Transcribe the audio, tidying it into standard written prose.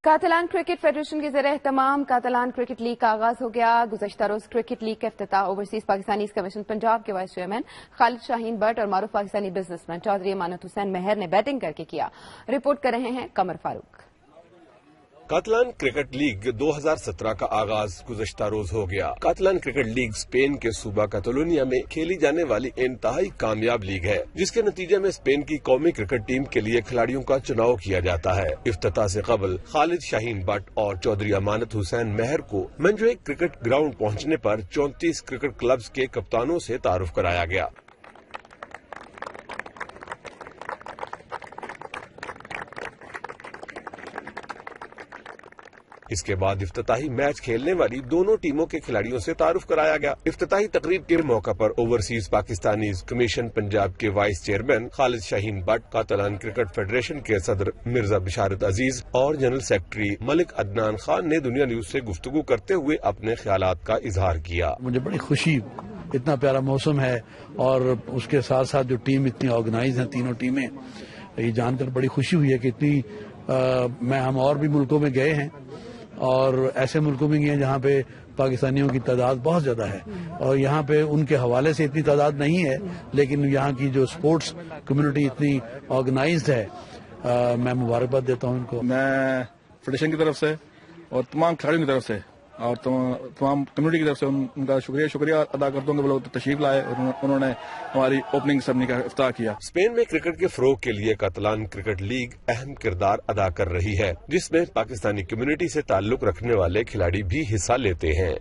Catalan cricket federation کے ذریعے اہتمام کاتالان کرکٹ لیگ کا آغاز ہو گیا۔ گزشتہ روز کرکٹ لیگ کا افتتاح اوورسیز پاکستانیز کمیشن پنجاب کے vice chairman Khalid Shaheen but اور معروف پاکستانی بزنس مین چودھری امانت حسین مہر نے بیٹنگ کر کے کیا۔ رپورٹ کر رہے ہیں قمر فاروق۔ کاتالان کرکٹ لیگ 2017 کا آغاز گزشتہ روز ہو گیا۔ کاتالان کرکٹ لیگ اسپین کے صوبہ کاتالونیا میں کھیلی جانے والی انتہائی کامیاب لیگ ہے، جس کے نتیجے میں اسپین کی قومی کرکٹ ٹیم کے لیے کھلاڑیوں کا چناؤ کیا جاتا ہے۔ افتتاح سے قبل خالد شاہین بٹ اور چودھری امانت حسین مہر کو منجویک کرکٹ گراؤنڈ پہنچنے پر 34 کرکٹ کلبز کے کپتانوں سے تعارف کرایا گیا۔ اس کے بعد افتتاحی میچ کھیلنے والی دونوں ٹیموں کے کھلاڑیوں سے تعارف کرایا گیا۔ افتتاحی تقریب کے موقع پر اوورسیز پاکستانیز کمیشن پنجاب کے vice chairman Khalid Shaheen but, Catalan cricket federation کے صدر مرزا بشارت عزیز اور جنرل سیکرٹری ملک عدنان خان نے دنیا نیوز سے گفتگو کرتے ہوئے اپنے خیالات کا اظہار کیا۔ مجھے بڑی خوشی، اتنا پیارا موسم ہے اور اس کے ساتھ ساتھ جو ٹیم اتنی آرگنائز ہیں، تینوں ٹیمیں، یہ جان کر بڑی خوشی ہوئی ہے کہ اتنی ہم اور بھی ملکوں میں گئے ہیں اور ایسے ملکوں میں گئے ہیں جہاں پہ پاکستانیوں کی تعداد بہت زیادہ ہے اور یہاں پہ ان کے حوالے سے اتنی تعداد نہیں ہے، لیکن یہاں کی جو سپورٹس کمیونٹی اتنی آرگنائزڈ ہے، میں مبارکباد دیتا ہوں ان کو۔ میں فیڈریشن کی طرف سے اور تمام کھلاڑیوں کی طرف سے اور تمام کمیونٹی کی طرف سے ان کا شکریہ ادا کرتا ہوں کہ وہ لوگ تشریف لائے اور انہوں نے ہماری اوپننگ سرمنی کا افتتاح کیا۔ اسپین میں کرکٹ کے فروغ کے لیے کاتالان کرکٹ لیگ اہم کردار ادا کر رہی ہے، جس میں پاکستانی کمیونٹی سے تعلق رکھنے والے کھلاڑی بھی حصہ لیتے ہیں۔